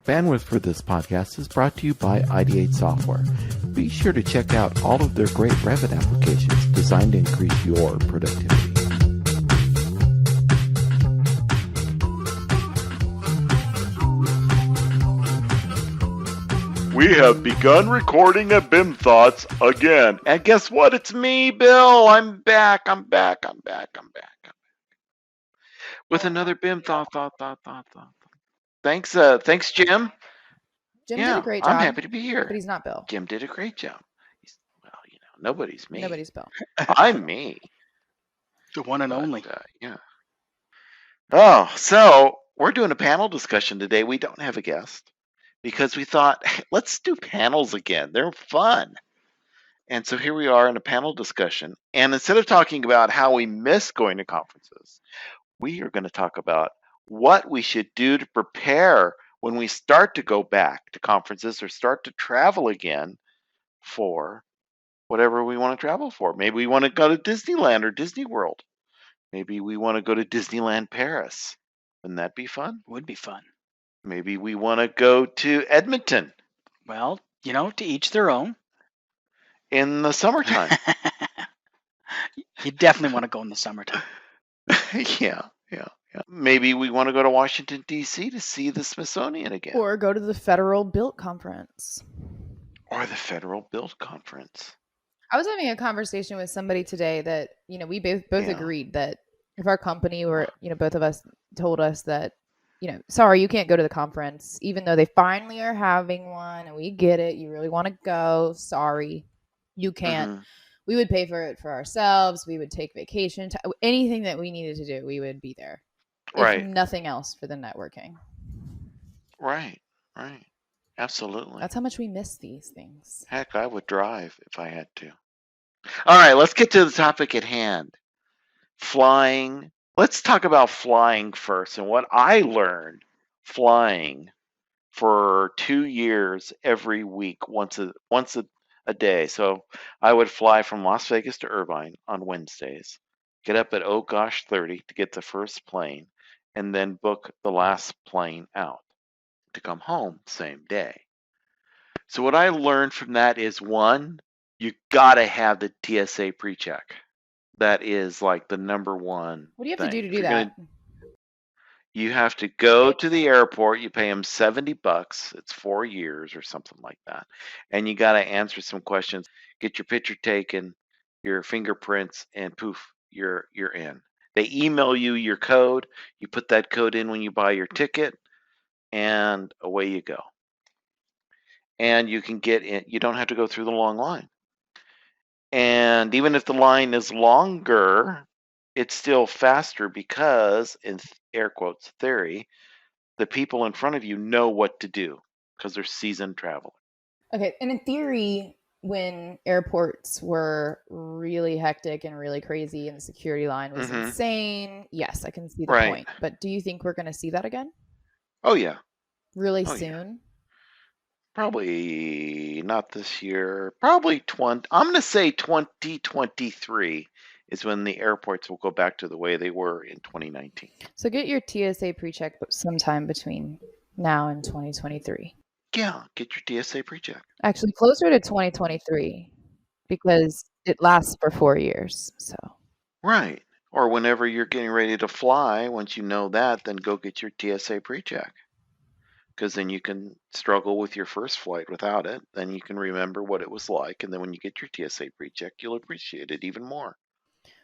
Bandwidth for this podcast is brought to you by Ideate Software. Be sure to check out all of their great Revit applications designed to increase your productivity. We have begun recording at BIMThoughts again. And guess what? It's me, Bill. I'm back. With another BIMThought. Thanks, Jim. Jim did a great job. I'm happy to be here. But he's not Bill. Jim did a great job. Nobody's me. Nobody's Bill. I'm me. The one and only. Yeah. Oh, so we're doing a panel discussion today. We don't have a guest because we thought, hey, let's do panels again. They're fun. And so here we are in a panel discussion. And instead of talking about how we miss going to conferences, we are going to talk about what we should do to prepare when we start to go back to conferences or start to travel again for whatever we want to travel for. Maybe we want to go to Disneyland or Disney World. Maybe we want to go to Disneyland Paris. Wouldn't that be fun? Would be fun. Maybe we want to go to Edmonton. Well, to each their own. In the summertime. You definitely want to go in the summertime. Yeah. Maybe we want to go to Washington, D.C. to see the Smithsonian again. Or go to the Federal Built Conference. Or the Federal Built Conference. I was having a conversation with somebody today that, we both agreed that if our company were, both of us told us that, sorry, you can't go to the conference, even though they finally are having one and we get it. You really want to go. Sorry, you can't. Mm-hmm. We would pay for it for ourselves. We would take vacation. Anything that we needed to do, we would be there. Right. If nothing else for the networking. Right. Absolutely. That's how much we miss these things. Heck, I would drive if I had to. All right, let's get to the topic at hand. Flying. Let's talk about flying first and what I learned flying for 2 years every week, once a day. So I would fly from Las Vegas to Irvine on Wednesdays, get up at 30 to get the first plane, and then book the last plane out to come home same day. So what I learned from that is, one, you gotta have the TSA pre-check. That is like the number one. What do you have to do to do that? You have to go to the airport. You pay them $70. It's 4 years or something like that. And you got to answer some questions, get your picture taken, your fingerprints, and poof, you're in. They email you your code. You put that code in when you buy your ticket, and away you go. And you can get in. You don't have to go through the long line. And even if the line is longer, it's still faster because, in air quotes theory, the people in front of you know what to do because they're seasoned travelers. Okay, and in theory, when airports were really hectic and really crazy and the security line was insane, yes, I can see the point. But do you think we're going to see that again? Oh, yeah. Really soon? Yeah. Probably not this year. Probably I'm going to say 2023 is when the airports will go back to the way they were in 2019. So get your TSA pre-check sometime between now and 2023. Yeah, get your TSA pre-check. Actually, closer to 2023 because it lasts for 4 years. So. Right. Or whenever you're getting ready to fly, once you know that, then go get your TSA pre-check. Because then you can struggle with your first flight without it. Then you can remember what it was like. And then when you get your TSA pre-check, you'll appreciate it even more.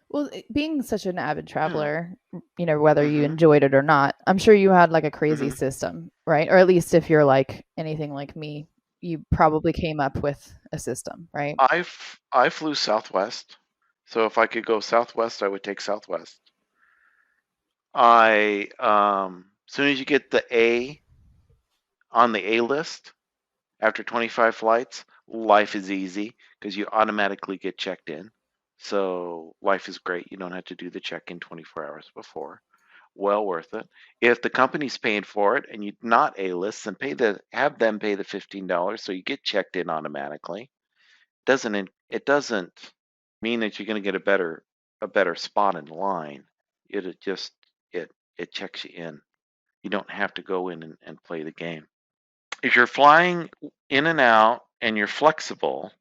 Well, being such an avid traveler, whether you enjoyed it or not, I'm sure you had like a crazy system, right? Or at least if you're like anything like me, you probably came up with a system, right? I flew Southwest. So if I could go Southwest, I would take Southwest. As soon as you get the A on the A list, after 25 flights, life is easy because you automatically get checked in. So life is great. You don't have to do the check-in 24 hours before. Well worth it. If the company's paying for it and you're not A-list, then have them pay the $15 so you get checked in automatically. It doesn't mean that you're going to get a better spot in line. It checks you in. You don't have to go in and play the game. if you're flying in and out and you're flexible,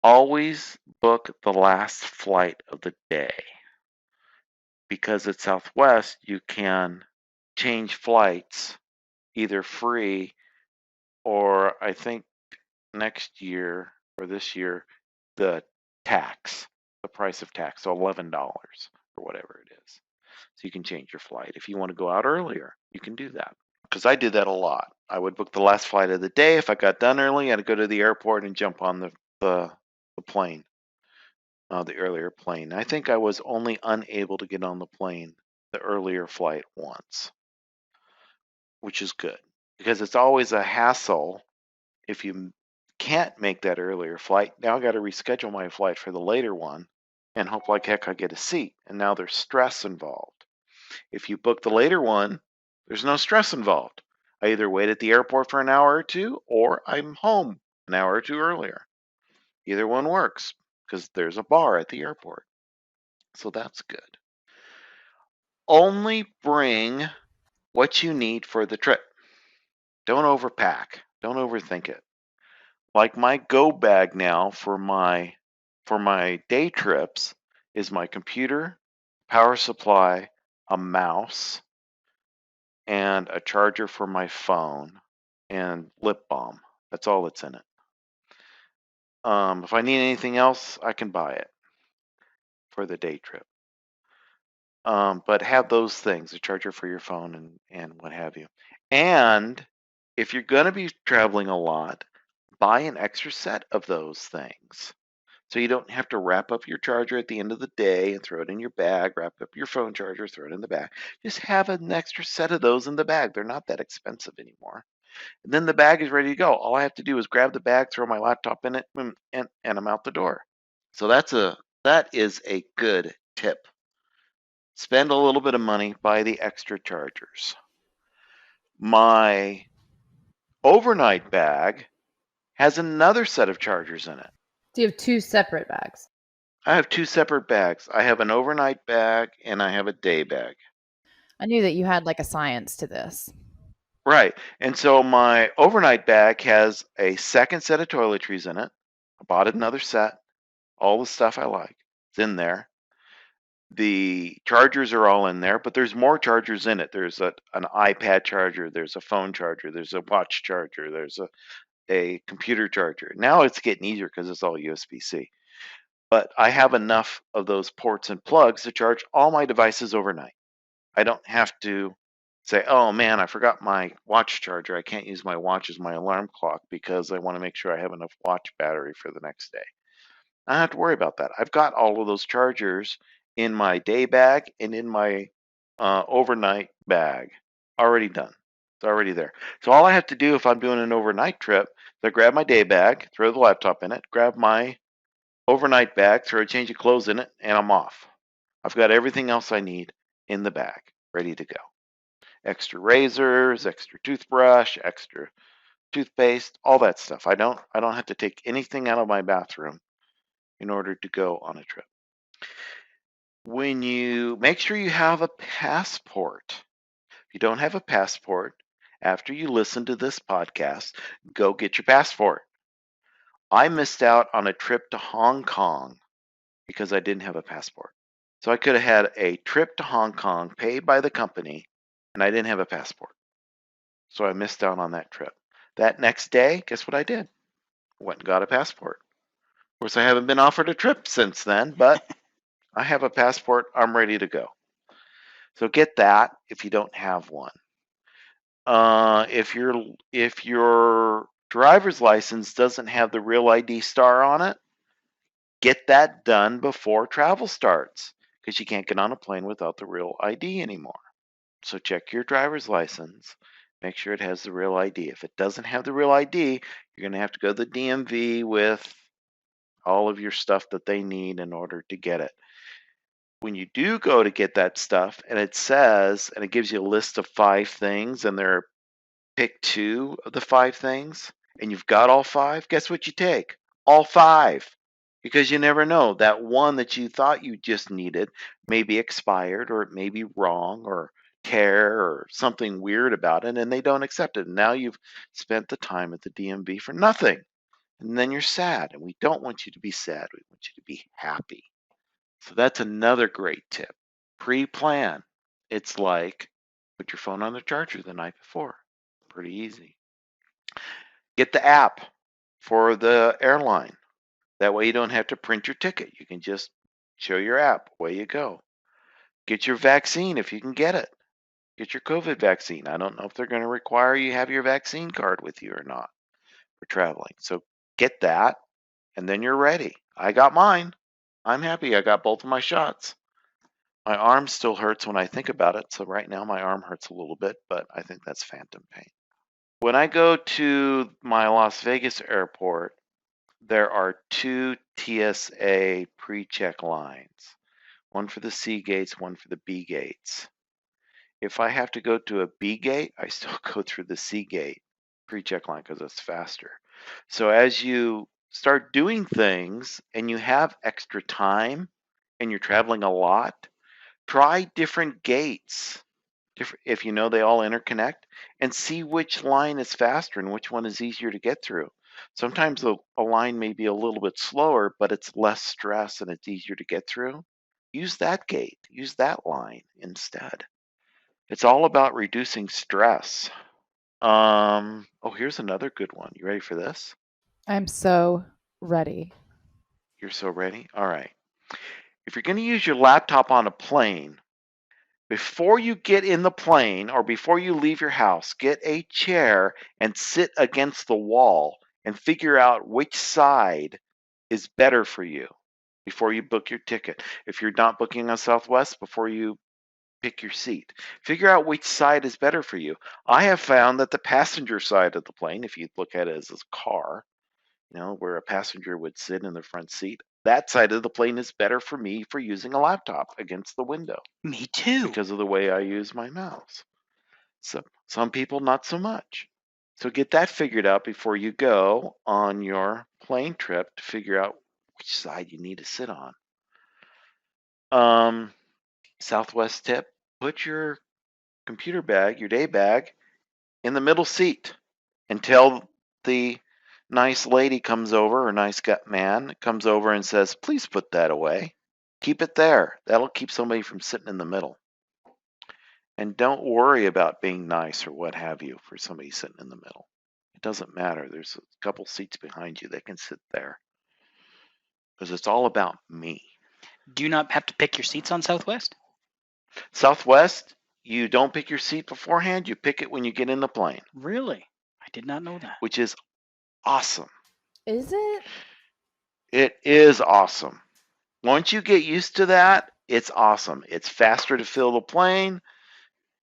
always book the last flight of the day. Because at Southwest, you can change flights either free or I think next year or this year, the price of tax, so $11 or whatever it is. So you can change your flight. If you want to go out earlier, you can do that. Because I did that a lot. I would book the last flight of the day. If I got done early, I'd go to the airport and jump on the plane, the earlier plane. I think I was only unable to get on the plane the earlier flight once, which is good because it's always a hassle if you can't make that earlier flight. Now I got to reschedule my flight for the later one and hope like heck I get a seat. And now there's stress involved. If you book the later one, there's no stress involved. I either wait at the airport for an hour or two, or I'm home an hour or two earlier. Either one works because there's a bar at the airport. So that's good. Only bring what you need for the trip. Don't overpack. Don't overthink it. Like my go bag now for my day trips is my computer, power supply, a mouse, and a charger for my phone, and lip balm. That's all that's in it. If I need anything else, I can buy it for the day trip. But have those things, a charger for your phone and what have you. And if you're going to be traveling a lot, buy an extra set of those things. So you don't have to wrap up your charger at the end of the day and throw it in your bag, wrap up your phone charger, throw it in the bag. Just have an extra set of those in the bag. They're not that expensive anymore. And then the bag is ready to go. All I have to do is grab the bag, throw my laptop in it, and I'm out the door. So that is a good tip. Spend a little bit of money, buy the extra chargers. My overnight bag has another set of chargers in it. So you have two separate bags. I have two separate bags. I have an overnight bag and I have a day bag. I knew that you had like a science to this. Right. And so my overnight bag has a second set of toiletries in it. I bought another set. All the stuff I like is in there. The chargers are all in there, but there's more chargers in it. There's an iPad charger, there's a phone charger, there's a watch charger, there's a computer charger. Now it's getting easier because it's all USB-C. But I have enough of those ports and plugs to charge all my devices overnight. I don't have to say, oh man, I forgot my watch charger. I can't use my watch as my alarm clock because I want to make sure I have enough watch battery for the next day. I don't have to worry about that. I've got all of those chargers in my day bag and in my overnight bag already done. It's already there. So all I have to do if I'm doing an overnight trip is I grab my day bag, throw the laptop in it, grab my overnight bag, throw a change of clothes in it, and I'm off. I've got everything else I need in the bag, ready to go. Extra razors, extra toothbrush, extra toothpaste, all that stuff. I don't have to take anything out of my bathroom in order to go on a trip. When you make sure you have a passport. If you don't have a passport, after you listen to this podcast, go get your passport. I missed out on a trip to Hong Kong because I didn't have a passport. So I could have had a trip to Hong Kong paid by the company, and I didn't have a passport. So I missed out on that trip. That next day, guess what I did? Went and got a passport. Of course, I haven't been offered a trip since then, but I have a passport. I'm ready to go. So get that if you don't have one. If your driver's license doesn't have the Real ID star on it, get that done before travel starts because you can't get on a plane without the Real ID anymore. So check your driver's license. Make sure it has the Real ID. If it doesn't have the Real ID, you're going to have to go to the DMV with all of your stuff that they need in order to get it. When you do go to get that stuff and it says, and it gives you a list of 5 things and they're pick 2 of the 5 things and you've got all 5, guess what you take? All 5. Because you never know, that one that you thought you just needed may be expired or it may be wrong or care or something weird about it, and they don't accept it. And now you've spent the time at the DMV for nothing. And then you're sad, and we don't want you to be sad. We want you to be happy. So that's another great tip. Pre-plan. It's like put your phone on the charger the night before. Pretty easy. Get the app for the airline. That way you don't have to print your ticket. You can just show your app. Away you go. Get your vaccine if you can get it. Get your COVID vaccine. I don't know if they're going to require you have your vaccine card with you or not for traveling. So get that, and then you're ready. I got mine. I'm happy I got both of my shots. My arm still hurts when I think about it. So right now my arm hurts a little bit, but I think that's phantom pain. When I go to my Las Vegas airport, there are 2 TSA pre-check lines. One for the C gates, one for the B gates. If I have to go to a B gate, I still go through the C gate pre-check line because it's faster. So as you start doing things and you have extra time and you're traveling a lot, try different gates, if you know they all interconnect, and see which line is faster and which one is easier to get through. Sometimes a line may be a little bit slower, but it's less stress and it's easier to get through. Use that gate, use that line instead. It's all about reducing stress. Oh, here's another good one. You ready for this? I'm so ready. You're so ready? All right. If you're going to use your laptop on a plane, before you get in the plane or before you leave your house, get a chair and sit against the wall and figure out which side is better for you before you book your ticket. If you're not booking on Southwest, before you pick your seat, figure out which side is better for you. I have found that the passenger side of the plane, if you look at it as a car, where a passenger would sit in the front seat, that side of the plane is better for me for using a laptop against the window. Me too. Because of the way I use my mouse. So some people not so much. So get that figured out before you go on your plane trip to figure out which side you need to sit on. Southwest tip, put your computer bag, your day bag, in the middle seat until the nice lady comes over, or nice man comes over and says, please put that away. Keep it there. That'll keep somebody from sitting in the middle. And don't worry about being nice or what have you for somebody sitting in the middle. It doesn't matter. There's a couple seats behind you. They can sit there. Because it's all about me. Do you not have to pick your seats on Southwest? Southwest, you don't pick your seat beforehand. You pick it when you get in the plane. Really? I did not know that. Which is awesome. Is it? It is awesome. Once you get used to that, it's awesome. It's faster to fill the plane.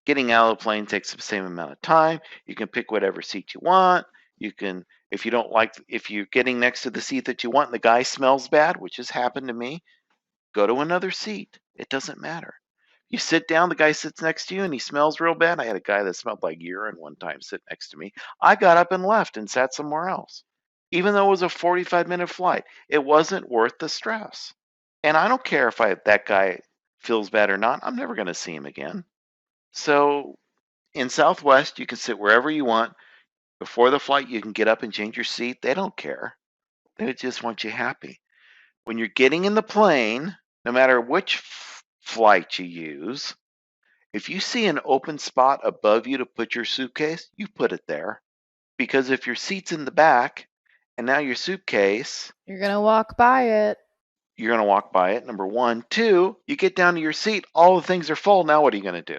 Getting out of the plane takes the same amount of time. You can pick whatever seat you want. You can, if you're getting next to the seat that you want and the guy smells bad, which has happened to me, go to another seat. It doesn't matter. You sit down, the guy sits next to you and he smells real bad. I had a guy that smelled like urine one time sit next to me. I got up and left and sat somewhere else. Even though it was a 45-minute flight, it wasn't worth the stress. And I don't care if that guy feels bad or not. I'm never going to see him again. So in Southwest, you can sit wherever you want. Before the flight, you can get up and change your seat. They don't care. They just want you happy. When you're getting in the plane, no matter which flight you use, if you see an open spot above you to put your suitcase, you put it there. Because if your seat's in the back and now your suitcase, You're going to walk by it. You're going to walk by it, number one. Two, you get down to your seat, all the things are full. Now what are you going to do?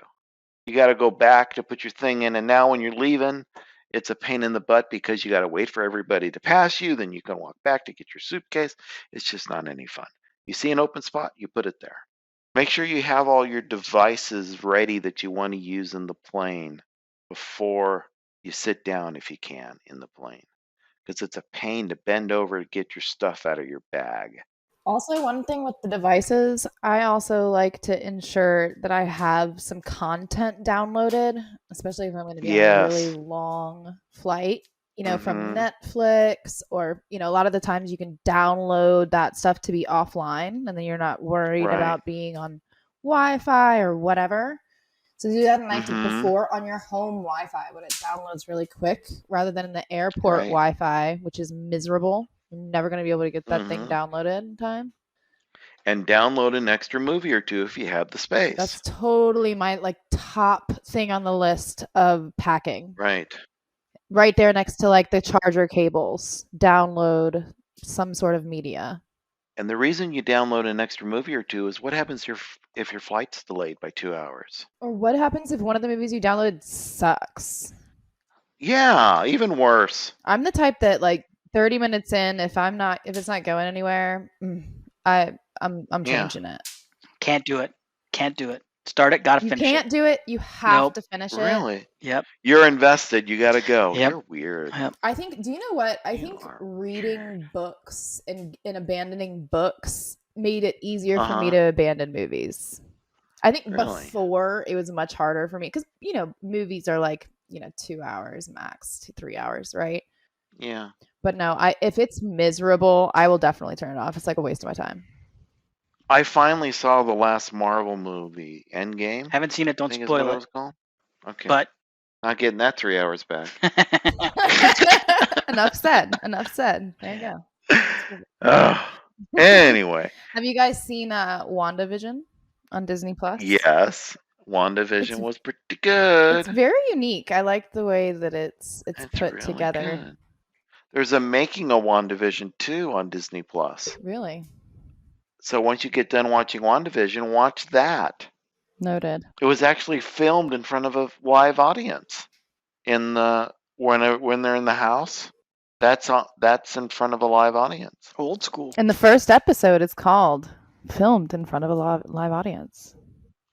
You got to go back to put your thing in. And now when you're leaving, it's a pain in the butt because you got to wait for everybody to pass you. Then you can walk back to get your suitcase. It's just not any fun. You see an open spot, you put it there. Make sure you have all your devices ready that you want to use in the plane before you sit down if you can in the plane. Because it's a pain to bend over to get your stuff out of your bag. Also, one thing with the devices, I also like to ensure that I have some content downloaded, especially if I'm going to be on a really long flight, from Netflix or, a lot of the times you can download that stuff to be offline and then you're not worried about being on Wi-Fi or whatever. So do that the night Mhm. before on your home Wi-Fi when it downloads really quick, rather than in the airport Right. Wi-Fi, which is miserable. You're never going to be able to get that thing Mhm. downloaded in time. And download an extra movie or two if you have the space. That's totally my like top thing on the list of packing. Right. Right there next to like the charger cables. Download some sort of media. And the reason you download an extra movie or two is what happens if your flight's delayed by 2 hours? Or what happens if one of the movies you downloaded sucks? Yeah, even worse. I'm the type that like 30 minutes in, if it's not going anywhere, I'm Yeah. changing it. Can't do it. Can't do it. Start it, gotta You finish can't it. do it. You have Nope. to finish it. Really? Yep. You're invested. You got to go. Yep. You're weird. Yep. I think, do you know what? I You think are reading books and abandoning books made it easier for me Uh-huh. to abandon movies. I think Really? before it was much harder for me because, you know, movies are like, you know, 2 hours max to 3 hours, right? Yeah. But no, if it's miserable, I will definitely turn it off. It's like a waste of my time. I finally saw the last Marvel movie, Endgame. Haven't seen it, I don't think is what spoil it it. was called. Okay. But Not getting that 3 hours back. Enough said. Enough said. There you go. Anyway. Have you guys seen WandaVision on Disney Plus? Yes. WandaVision was pretty good. It's very unique. I like the way that it's put really together. good. There's a making of WandaVision 2 on Disney Plus. Really? So once you get done watching WandaVision, watch that. Noted. It was actually filmed in front of a live audience in the when they're in the house. That's in front of a live audience. old school. And the first episode is called "Filmed in Front of a Live Audience."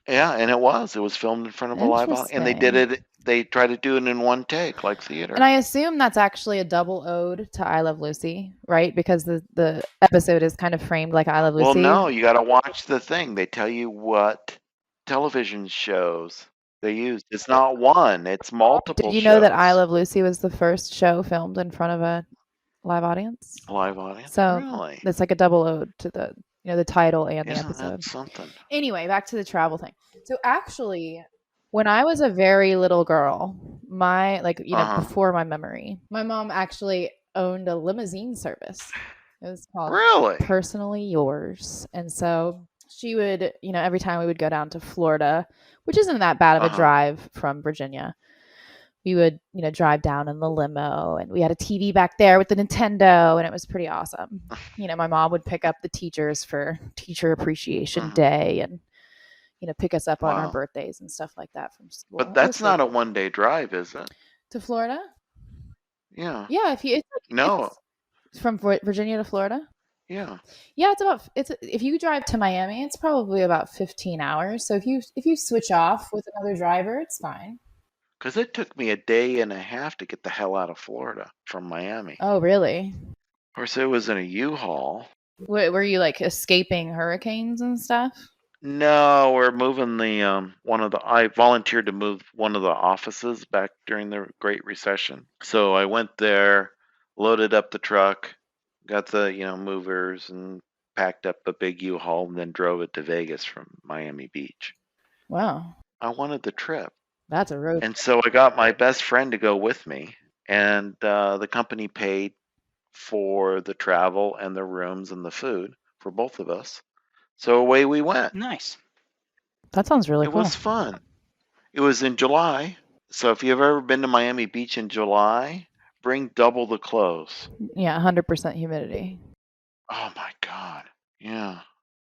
Yeah, and it was filmed in front of a live audience, and they did it. They tried to do it in one take, like theater. And I assume that's actually a double ode to I Love Lucy, right? Because the episode is kind of framed like I Love Lucy. Well, no, you got to watch the thing. They tell you what television shows they used. It's not one; it's multiple. Did you know that I Love Lucy was the first show filmed in front of a live audience? Live audience. So really? it's like a double ode to the the title and the Isn't episode. that something? Anyway, back to the travel thing. So actually, when I was a very little girl, my before my memory, my mom actually owned a limousine service. It was called Really? Personally Yours. And so she would, every time we would go down to Florida, which isn't that bad of a drive from Virginia, we would, drive down in the limo, and we had a TV back there with the Nintendo, and it was pretty awesome. My mom would pick up the teachers for Teacher Appreciation Day and, pick us up on our birthdays and stuff like that from school. But that's not a one-day drive, is it? To Florida? Yeah. Yeah, No. It's from Virginia to Florida? Yeah. Yeah, if you drive to Miami, it's probably about 15 hours. So if you switch off with another driver, it's fine. Because it took me a day and a half to get the hell out of Florida from Miami. Oh, really? Of course, it was in a U-Haul. Were you like escaping hurricanes and stuff? No, we're moving I volunteered to move one of the offices back during the Great Recession. So I went there, loaded up the truck, got the, movers, and packed up a big U-Haul, and then drove it to Vegas from Miami Beach. Wow. I wanted the trip. That's a road. And so I got my best friend to go with me, and the company paid for the travel and the rooms and the food for both of us. So away we went. Nice. That sounds really cool. It was fun. It was in July. So if you've ever been to Miami Beach in July, bring double the clothes. Yeah, 100% humidity. Oh my God. Yeah.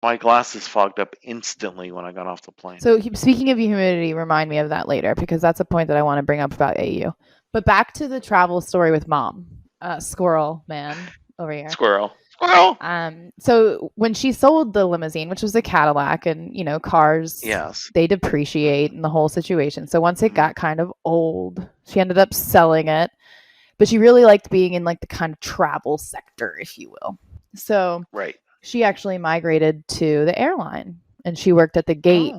My glasses fogged up instantly when I got off the plane. So speaking of humidity, remind me of that later, because that's a point that I want to bring up about AU. But back to the travel story with mom. Squirrel man over here. Squirrel. So when she sold the limousine, which was a Cadillac, and cars, yes, they depreciate in the whole situation. So once it got kind of old, she ended up selling it. But she really liked being in like the kind of travel sector, if you will. So she actually migrated to the airline, and she worked at the gate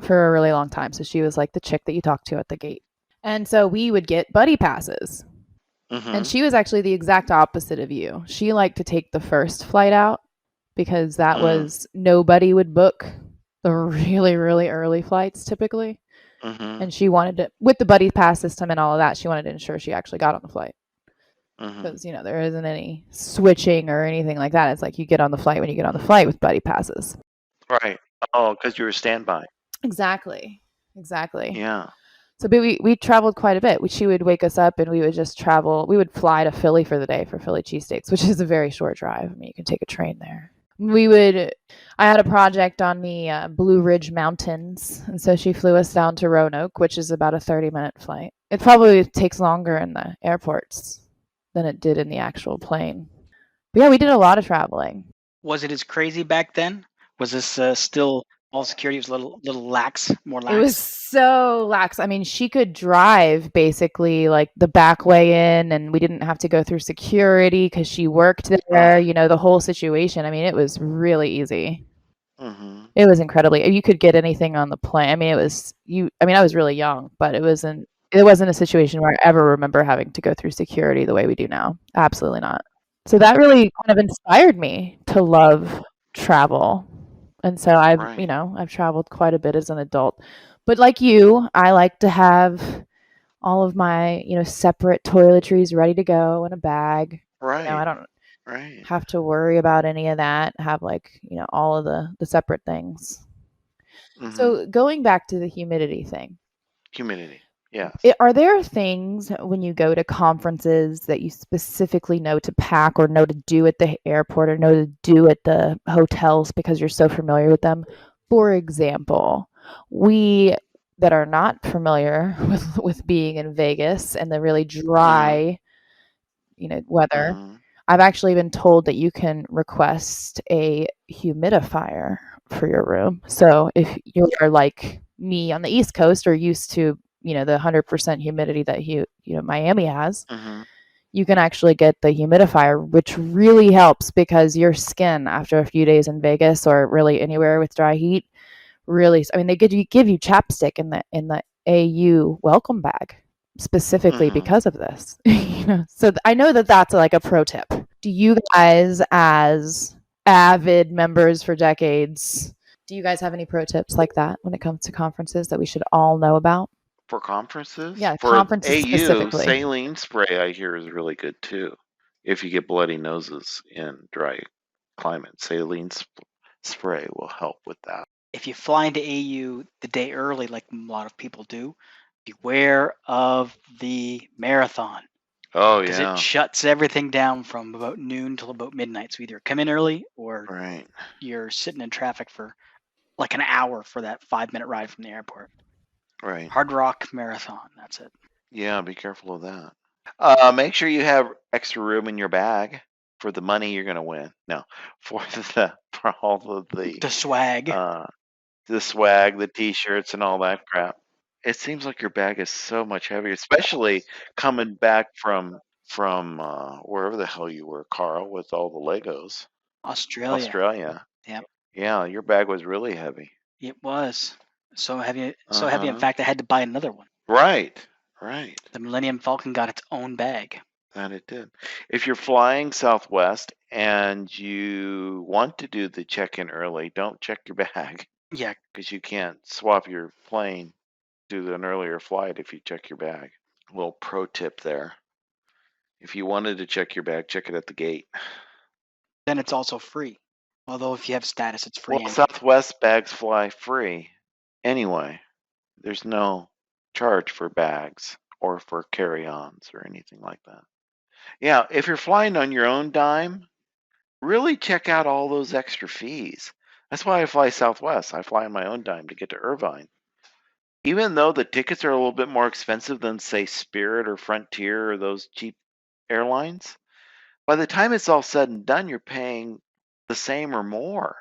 for a really long time. So she was like the chick that you talk to at the gate. And so we would get buddy passes. And she was actually the exact opposite of you. She liked to take the first flight out because that was nobody would book the really, really early flights typically. Mm-hmm. And she wanted to, with the buddy pass system and all of that, she wanted to ensure she actually got on the flight. Mm-hmm. Because, there isn't any switching or anything like that. It's like you get on the flight when you get on the flight with buddy passes. Right. Oh, because you were standby. Exactly. Yeah. So we traveled quite a bit. She would wake us up and we would just travel. We would fly to Philly for the day for Philly cheesesteaks, which is a very short drive. I mean, you can take a train there. I had a project on the Blue Ridge Mountains, and so she flew us down to Roanoke, which is about a 30-minute flight. It probably takes longer in the airports than it did in the actual plane. But yeah, we did a lot of traveling. Was it as crazy back then? Was this still all security was a little lax, more lax? It was so lax. I mean, she could drive basically like the back way in, and we didn't have to go through security because she worked there. The whole situation. I mean, it was really easy. Mm-hmm. It was incredibly. You could get anything on the plane. I mean, it was you. I mean, I was really young, but it wasn't a situation where I ever remember having to go through security the way we do now. Absolutely not. So that really kind of inspired me to love travel. And so I've traveled quite a bit as an adult. But like you, I like to have all of my, separate toiletries ready to go in a bag. Right. I don't have to worry about any of that. Have all of the separate things. Mm-hmm. So going back to the humidity thing. Humidity. Yeah. Are there things when you go to conferences that you specifically know to pack or know to do at the airport or know to do at the hotels because you're so familiar with them? For example, we that are not familiar with being in Vegas and the really dry, weather, I've actually been told that you can request a humidifier for your room. So if you're like me on the East Coast or used to the 100% humidity that Miami has, you can actually get the humidifier, which really helps because your skin after a few days in Vegas or really anywhere with dry heat, really, I mean, they give you chapstick in the AU welcome bag specifically because of this. So I know that that's like a pro tip. Do you guys, as avid members for decades, do you guys have any pro tips like that when it comes to conferences that we should all know about? For conferences? Yeah, for conferences AU, specifically. saline spray I hear is really good too. If you get bloody noses in dry climate, saline spray will help with that. If you fly into AU the day early, like a lot of people do, beware of the marathon. Oh, because yeah. it shuts everything down from about noon till about midnight. So either come in early or you're sitting in traffic for like an hour for that 5-minute ride from the airport. Right. Hard Rock Marathon. That's it. Yeah, be careful of that. Make sure you have extra room in your bag for the money you're going to win. No, for all of the swag. The swag, the t-shirts and all that crap. It seems like your bag is so much heavier, especially coming back from wherever the hell you were, Carl, with all the Legos. Australia. Yep. Yeah, your bag was really heavy. It was. So heavy, in fact, I had to buy another one. Right. The Millennium Falcon got its own bag. That it did. If you're flying Southwest and you want to do the check-in early, don't check your bag. Yeah. Because you can't swap your plane to an earlier flight if you check your bag. A little pro tip there. If you wanted to check your bag, check it at the gate. Then it's also free. Although if you have status, it's free. Well, Southwest bags fly free. Anyway, there's no charge for bags or for carry-ons or anything like that. Yeah, if you're flying on your own dime, really check out all those extra fees. That's why I fly Southwest. I fly on my own dime to get to Irvine. Even though the tickets are a little bit more expensive than, say, Spirit or Frontier or those cheap airlines, by the time it's all said and done, you're paying the same or more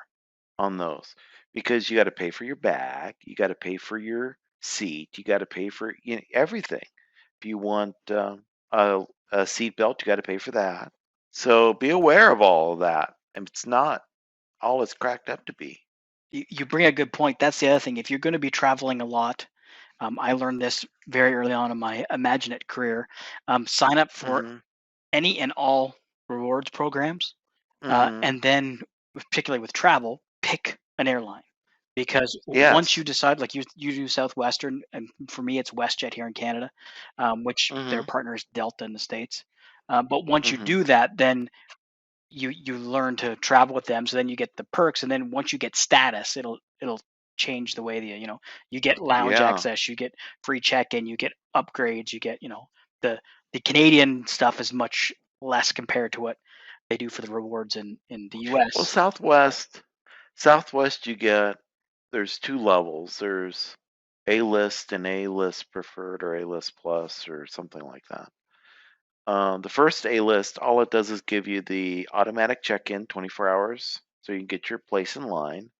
on those because you got to pay for your bag, you got to pay for your seat, you got to pay for everything. If you want a seat belt, you got to pay for that. So be aware of all of that. And it's not all it's cracked up to be. You bring a good point. That's the other thing. If you're going to be traveling a lot, I learned this very early on in my Imagine-It career. Sign up for any and all rewards programs, and then, particularly with travel, pick an airline. because once Yes. you decide, like you do Southwestern, and for me it's WestJet here in Canada, which their Mm-hmm. partner is Delta in the States. But once you Mm-hmm. do that, then you learn to travel with them. So then you get the perks, and then once you get status, it'll change the way that you get lounge Yeah. access, you get free check-in, you get upgrades, you get the Canadian stuff is much less compared to what they do for the rewards in the Well, US. Southwest, there's two levels. There's A-list and A-list preferred or A-list plus or something like that. The first A-list, all it does is give you the automatic check-in 24 hours, so you can get your place in line.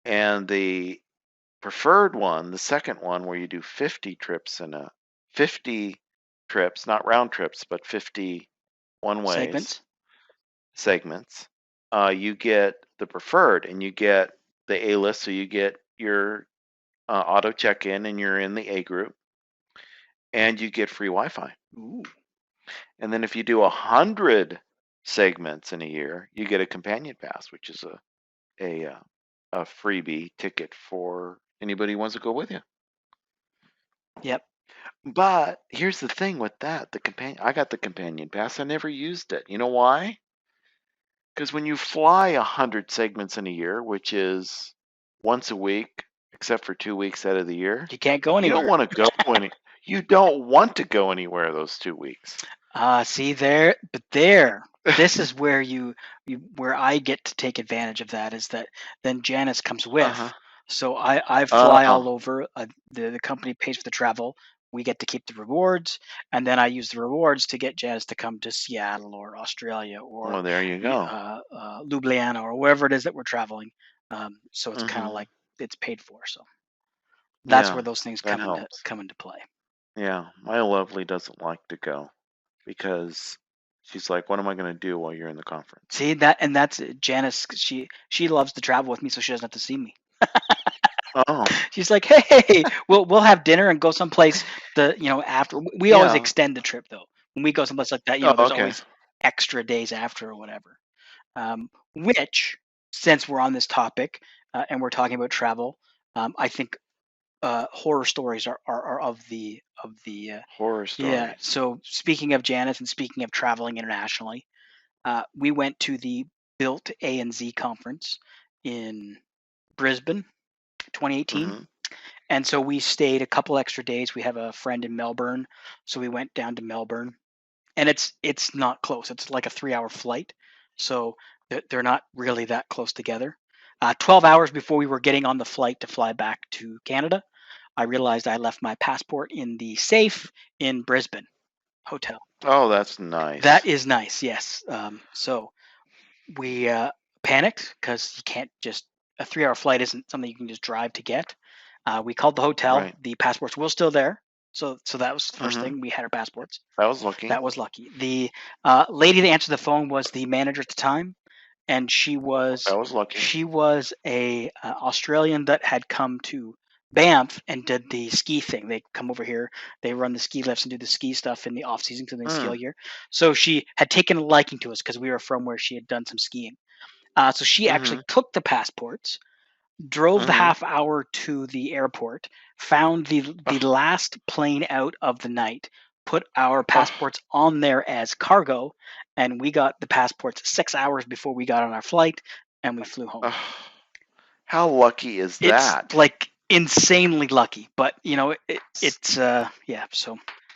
And the preferred one, the second one, where you do 50 trips, not round trips, but 50 one-ways segments, you get the preferred, and you get the A-list, so you get your auto check-in, and you're in the A group, and you get free Wi-Fi. Ooh. And then if you do 100 segments in a year, you get a companion pass, which is a freebie ticket for anybody who wants to go with you. Yep. But here's the thing with that, I got the companion pass. I never used it. You know why? Because when you fly 100 segments in a year, which is once a week, except for 2 weeks out of the year, You can't go you anywhere. don't want to go you don't want to go anywhere those 2 weeks. See there, this is where where I get to take advantage of that, is that then Janice comes with. Uh-huh. So I fly all over. The company pays for the travel. We get to keep the rewards, and then I use the rewards to get Janice to come to Seattle or Australia or Well, there you go. Ljubljana or wherever it is that we're traveling. So it's kind of Mhm. like it's paid for. So that's Yeah, where those things that come helps. into play. Yeah, my lovely doesn't like to go because she's like, "What am I going to do while you're in the conference?" See that, and that's Janice. She loves to travel with me, so she doesn't have to see me. Oh, She's like, hey, we'll have dinner and go someplace. After we always yeah. extend the trip though. When we go someplace like that, Oh, there's okay. always extra days after or whatever. Which, since we're on this topic and we're talking about travel, I think horror stories are of the Horror yeah. stories. So speaking of Janice and speaking of traveling internationally, we went to the Built A and Z conference in Brisbane, 2018. Mhm. And so we stayed a couple extra days. We have a friend in Melbourne, so we went down to Melbourne. And it's not close. It's like a 3-hour flight, so they're not really that close together. 12 hours before we were getting on the flight to fly back to Canada, I realized I left my passport in the safe in Brisbane hotel. Oh, that's nice. That is nice, yes. So we panicked because you can't just a 3-hour flight isn't something you can just drive to get. We called the hotel. Right. The passports were still there, so that was the 1st Mhm. thing. We had our passports. That was lucky. That was lucky. The lady that answered the phone was the manager at the time, and she was That was lucky. a Australian that had come to Banff and did the ski thing. They come over here, they run the ski lifts and do the ski stuff in the off season because they ski all year. So she had taken a liking to us because we were from where she had done some skiing. So she actually Mhm. took the passports, drove the Mhm. half hour to the airport, found the last plane out of the night, put our passports on there as cargo, and we got the passports 6 hours before we got on our flight, and we flew home. How lucky is that? It's like insanely lucky, but it's yeah.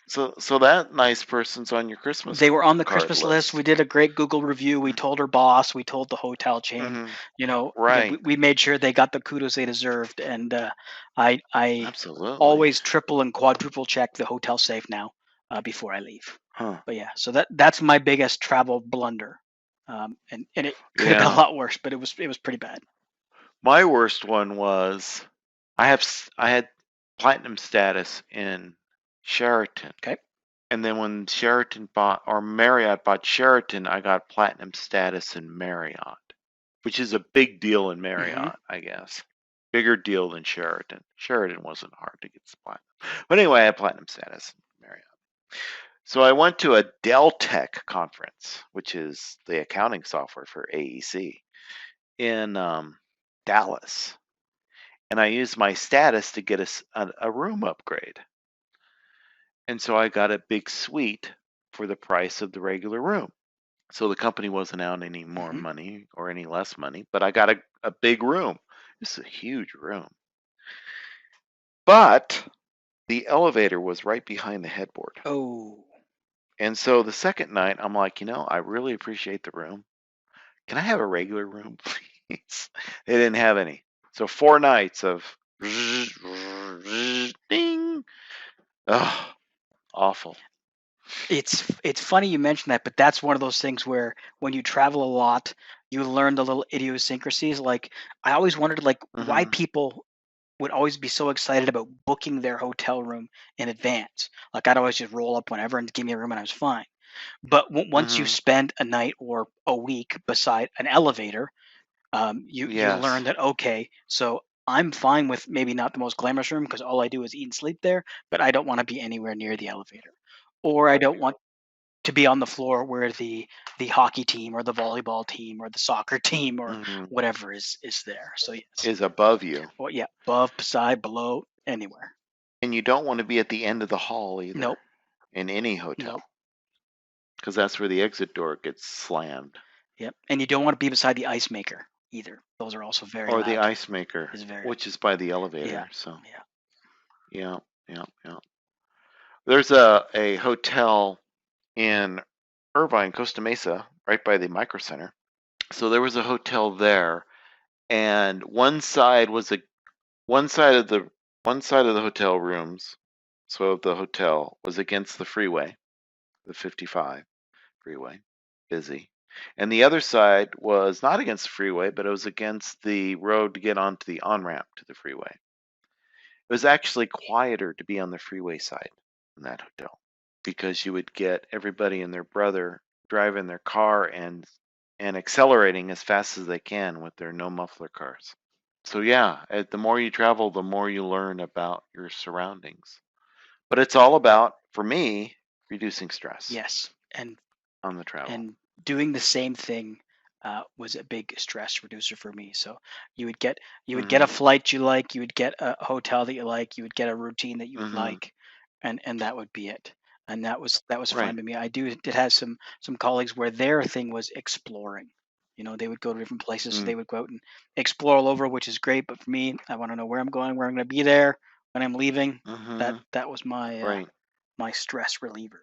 So that nice person's on your Christmas. They were on the card Christmas list. We did a great Google review. We told her boss. We told the hotel chain. Mhm. Right. We made sure they got the kudos they deserved. And I Absolutely. always triple and quadruple check the hotel safe now before I leave. Huh. But yeah, so that's my biggest travel blunder. And it could have been a Yeah. lot worse, but it was pretty bad. My worst one was I had platinum status in Sheraton. Okay. And then when Marriott bought Sheraton, I got platinum status in Marriott, which is a big deal in Marriott, I guess. Bigger deal than Sheraton. Sheraton wasn't hard to get platinum. But anyway, I had platinum status in Marriott. So I went to a Deltec conference, which is the accounting software for AEC, in Dallas. And I used my status to get a room upgrade. And so I got a big suite for the price of the regular room. So the company wasn't out any more money or any less money, but I got a big room. This is a huge room. But the elevator was right behind the headboard. Oh. And so the second night, I'm like, I really appreciate the room. Can I have a regular room, please? They didn't have any. So 4 nights of ding. Oh, awful. It's funny you mention that, but that's one of those things where when you travel a lot, you learn the little idiosyncrasies. Like I always wondered, why people would always be so excited about booking their hotel room in advance. Like I'd always just roll up whenever and give me a room and I was fine. But once you spend a night or a week beside an elevator, you learn that okay, so I'm fine with maybe not the most glamorous room because all I do is eat and sleep there, but I don't want to be anywhere near the elevator, or I don't want to be on the floor where the hockey team or the volleyball team or the soccer team or whatever is there. So yes, Is above you. well, yeah, above, beside, below, anywhere. And you don't want to be at the end of the hall either. Nope. In any hotel. Nope. Because that's where the exit door gets slammed. Yep. And you don't want to be beside the ice maker either. Those are also very or loud. the ice maker, which is by the elevator. Yeah. So Yeah. yeah. There's a hotel in Irvine, Costa Mesa, right by the Micro Center. So there was a hotel there, and one side of the hotel rooms, so the hotel was against the freeway, the 55 freeway, busy. And the other side was not against the freeway, but it was against the road to get onto the on-ramp to the freeway. It was actually quieter to be on the freeway side in that hotel because you would get everybody and their brother driving their car and accelerating as fast as they can with their no muffler cars. So yeah, the more you travel, the more you learn about your surroundings. But it's all about, for me, reducing stress. Yes, and on the travel. And doing the same thing was a big stress reducer for me. So you would get a flight you like, you would get a hotel that you like, you would get a routine that you would like, and that would be it. And that was fine by me. I did have some colleagues where their thing was exploring. They would go to different places, so they would go out and explore all over, which is great. But for me, I want to know where I'm going, where I'm going to be there, when I'm leaving. That was my my stress reliever.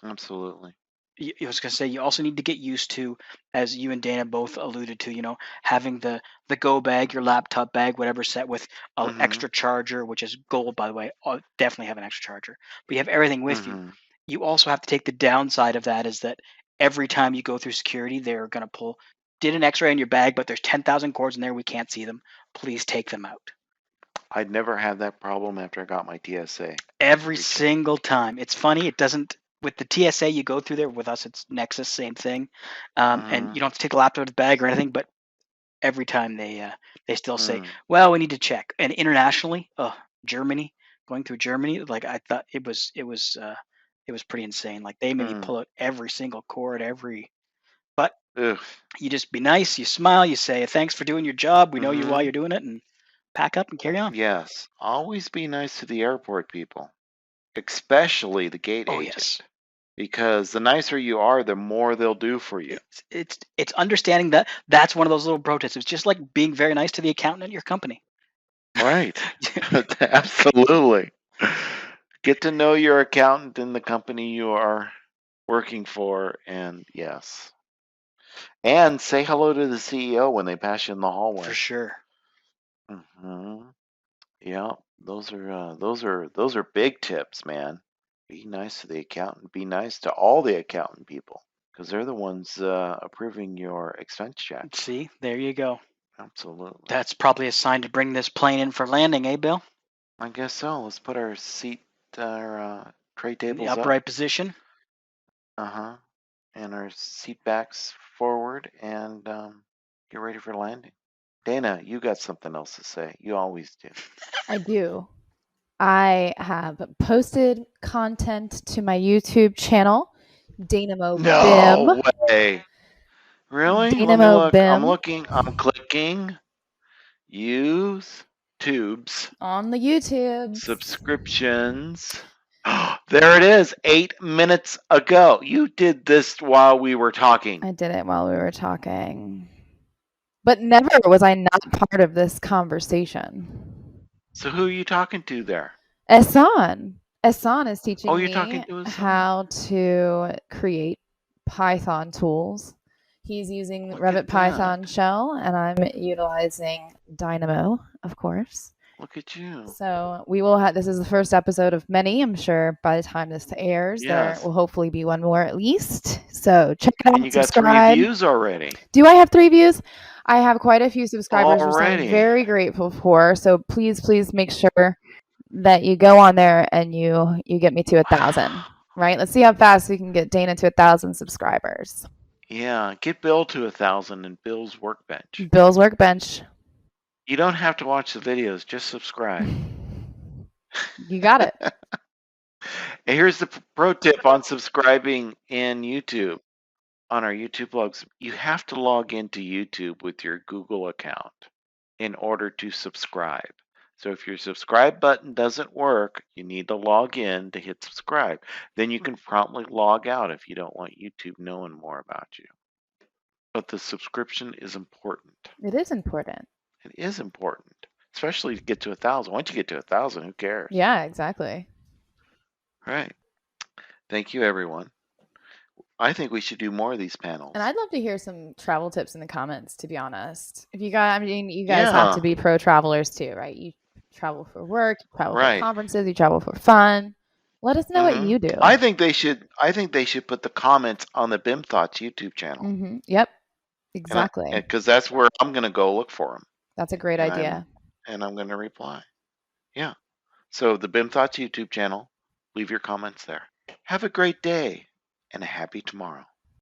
Absolutely. I was going to say, you also need to get used to, as you and Dana both alluded to, having the go bag, your laptop bag, whatever, set with an extra charger, which is gold, by the way. I'll definitely have an extra charger. But you have everything with you. You also have to take the downside of that is that every time you go through security, they're going to did an x-ray in your bag, but there's 10,000 cords in there. We can't see them. Please take them out. I'd never had that problem after I got my TSA. Every single time. It's funny. It doesn't. With the TSA, you go through there. With us, it's Nexus, same thing. And you don't have to take the laptop out of the bag or anything. But every time they still say, "Well, we need to check." And internationally, Germany, going through Germany, like I thought it was pretty insane. Like they made you pull out every single cord, But you just be nice. You smile. You say, "Thanks for doing your job. We know you while you're doing it," and pack up and carry on. Yes, always be nice to the airport people, especially the gate agent. Yes. Because the nicer you are, the more they'll do for you. It's understanding that that's one of those little protests. It's just like being very nice to the accountant at your company. Right. Absolutely. Get to know your accountant in the company you are working for, and yes. And say hello to the CEO when they pass you in the hallway. For sure. Yeah, those are big tips, man. Be nice to the accountant. Be nice to all the accountant people because they're the ones approving your expense check. See, there you go. Absolutely. That's probably a sign to bring this plane in for landing, eh, Bill? I guess so. Let's put our tray tables in the upright position. And our seat backs forward and get ready for landing. Dana, you got something else to say. You always do. I do. I have posted content to my YouTube channel, Dynamo BIM. No way. Really? Let me Dynamo look. BIM I'm looking. I'm clicking. Use tubes. on the YouTube. Subscriptions. There it is. 8 minutes ago. You did this while we were talking. I did it while we were talking. But never was I not part of this conversation. So who are you talking to there? Ehsan. Ehsan is teaching Oh, you're me talking to Ehsan. how to create Python tools. He's using Look Revit at Python that. shell, and I'm utilizing Dynamo, of course. Look at you. So we will have, this is the first episode of many. I'm sure by the time this airs, Yes. there will hopefully be one more at least. So check it out, And you got 3 subscribe. views already. Do I have 3 views? I have quite a few subscribers, which I'm Already. very grateful for. So please make sure that you go on there and you get me to 1,000. Right? Let's see how fast we can get Dana to 1,000 subscribers. Yeah, get Bill to 1,000 in Bill's Workbench. Bill's Workbench. You don't have to watch the videos, just subscribe. You got it. And here's the pro tip on subscribing in YouTube. On our YouTube blogs, you have to log into YouTube with your Google account in order to subscribe. So if your subscribe button doesn't work, you need to log in to hit subscribe. Then you can promptly log out if you don't want YouTube knowing more about you. But the subscription is important. It is important. It is important, especially to get to 1,000. Once you get to 1,000, who cares? Yeah, exactly. Right. Thank you, everyone. I think we should do more of these panels. And I'd love to hear some travel tips in the comments, to be honest. If you guys, I mean, you guys have to be pro travelers too, right? You travel for work, you travel for conferences, you travel for fun. Let us know what you do. I think they should put the comments on the BIMThoughts YouTube channel. Yep. Exactly. Because that's where I'm going to go look for them. That's a great idea. And I'm going to reply. Yeah. So the BIMThoughts YouTube channel, leave your comments there. Have a great day and a happy tomorrow.